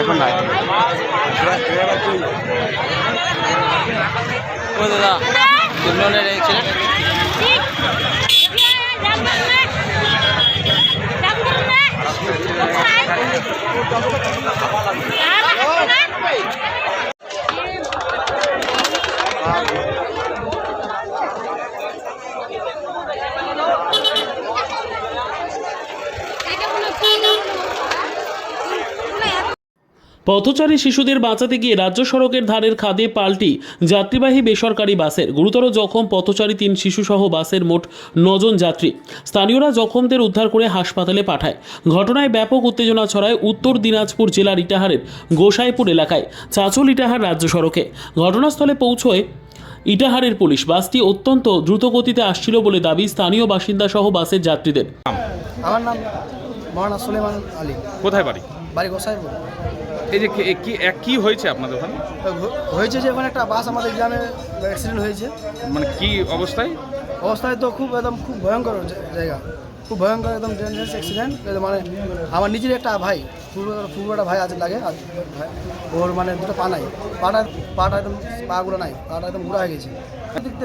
এখন নাই। ও দাদা দুর্লনের এই ছিলেন পথচারী শিশুদের বাঁচাতে গিয়ে রাজ্য সড়কের ধারের খাদে পাল্টি যাত্রীবাহী বেসরকারি বাসের। গুরুতর জখম পথচারী 3 শিশুসহ বাসের মোট 9 জন যাত্রী। স্থানীয়রা জখমদের উদ্ধার করে হাসপাতালে পাঠায়। ঘটনায় ব্যাপক উত্তেজনা ছড়ায় উত্তর দিনাজপুর জেলার ইটাহারের গোসাইপুর এলাকায় চাঁচল ইটাহার রাজ্য সড়কে। ঘটনাস্থলে পৌঁছয় ইটাহারের পুলিশ। বাসটি অত্যন্ত দ্রুত গতিতে আসছিল বলে দাবি স্থানীয় বাসিন্দা সহ বাসের যাত্রীদের। আমার নাম মহানা সুলেমান আলী। কোথায় বাড়ি? বাড়ি গোসাইপুর। এই যে কি হয়েছে আপনাদের ওখানে? হয়েছে যে ওখানে একটা বাস আমাদের গ্রামে অ্যাক্সিডেন্ট হয়েছে। মানে কি অবস্থায়? অবস্থায় তো খুব ভয়ঙ্কর জায়গা, খুব ভয়ঙ্কর, একদম ডেঞ্জারাস অ্যাক্সিডেন্ট। মানে আমার নিজের একটা ভাই, একটা ভাই আছে লাগে, ওর মানে দুটো পা নাই, পাটা একদম পাগুলো নাই, পাটা একদম ঘোরা হয়ে গেছে।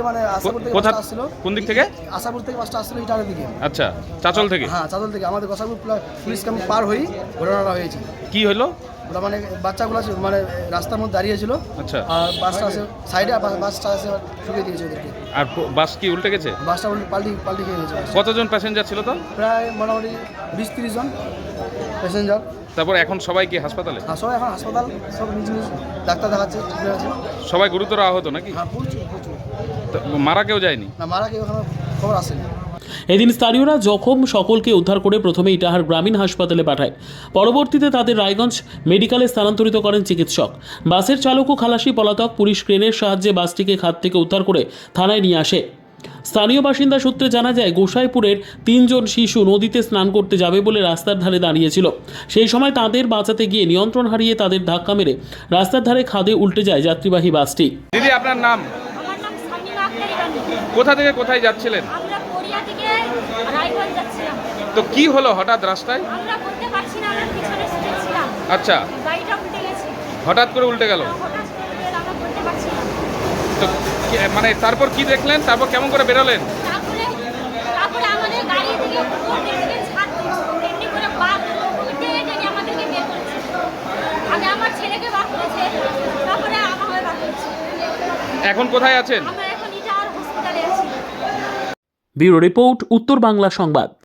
মানে আশাপুর থেকে বাসটা আসছিল। কোন দিক থেকে? আশাপুর থেকে বাসটা আসছিল ইটারের দিকে। আচ্ছা, চাঁচল থেকে? হ্যাঁ, চাঁচল থেকে। আমাদের গোসাইপুর পুলিশ ক্যাম্প পার হয়ে ঘটনাটা হয়েছে। কি হলো? ওটা মানে বাচ্চাগুলো মানে রাস্তার মধ্যে দাঁড়িয়েছিল। আচ্ছা। আর বাসটা আছে সাইডে, বাসটা আছে ঠুকে দিয়েছে ওদেরকে। আর বাস কি উল্টে গেছে? বাসটা পাল্টি খেয়ে গেছে। কতজন প্যাসেঞ্জার ছিল তো? প্রায় মোটামুটি 20-30 জন প্যাসেঞ্জার। তারপর এখন সবাই কি হাসপাতালে? হ্যাঁ, সবাই এখন হাসপাতাল, সব নিজ নিজ ডাক্তার দেখাচ্ছে, ঠিক আছে। সবাই গুরুতর আহত নাকি? হ্যাঁ, প্রচুর। তো মারা কেউ যায়নি? না, মারা কেউ এখনো খবর আসেনি। এদিন স্থানীয়রা জখম সকলকে উদ্ধার করে প্রথমে ইটাহার গ্রামীণ হাসপাতালে পাঠায়। পরবর্তীতে তাদের রায়গঞ্জ মেডিকেলে স্থানান্তরিত করেন চিকিৎসক। বাসের চালক ও খালাসি পলাতক। পুলিশ ক্রেনের সাহায্যে বাসটিকে খাদ থেকে উদ্ধার করে থানায় নিয়ে আসে। স্থানীয় বাসিন্দা সূত্রে জানা যায়, গোসাইপুরের 3 জন শিশু নদীতে স্নান করতে যাবে বলে রাস্তার ধারে দাঁড়িয়েছিল। সেই সময় তাদের বাঁচাতে গিয়ে নিয়ন্ত্রণ হারিয়ে তাদের ধাক্কা মেরে রাস্তার ধারে খাদে উল্টে যায় যাত্রীবাহী বাসটি। দিদি, আপনার নাম? আমার নাম সামিনা আক্তারি বানু। কোথা থেকে কোথায় যাচ্ছিলেন? আমরা কোরিয়া থেকে রায়গঞ্জ যাচ্ছিলাম। তো কি হলো হঠাৎ রাস্তায়? আমরা করতে পারছি না, আমরা পিছনে সিটে ছিলাম। আচ্ছা, গাড়িটা উল্টে গেছে। হঠাৎ করে উল্টে গেল? হঠাৎ করে আমরা করতে পারছি না। তো মানে তারপর কি দেখলেন? তারপর কেমন করে বেরোলেন? তারপরে আমাদের গাড়ি থেকে উপর থেকে ছাদ এমনি করে বার উল্টে গিয়ে আমাদেরকে বের করেছে। আগে আমার ছেলেকে বার করেছে, তারপরে আমাকে বার করেছে। এখন কোথায় আছেন? আমরা এখন ইটাহার হসপিটালে আছি। ব্যুরো রিপোর্ট, উত্তর বাংলা সংবাদ।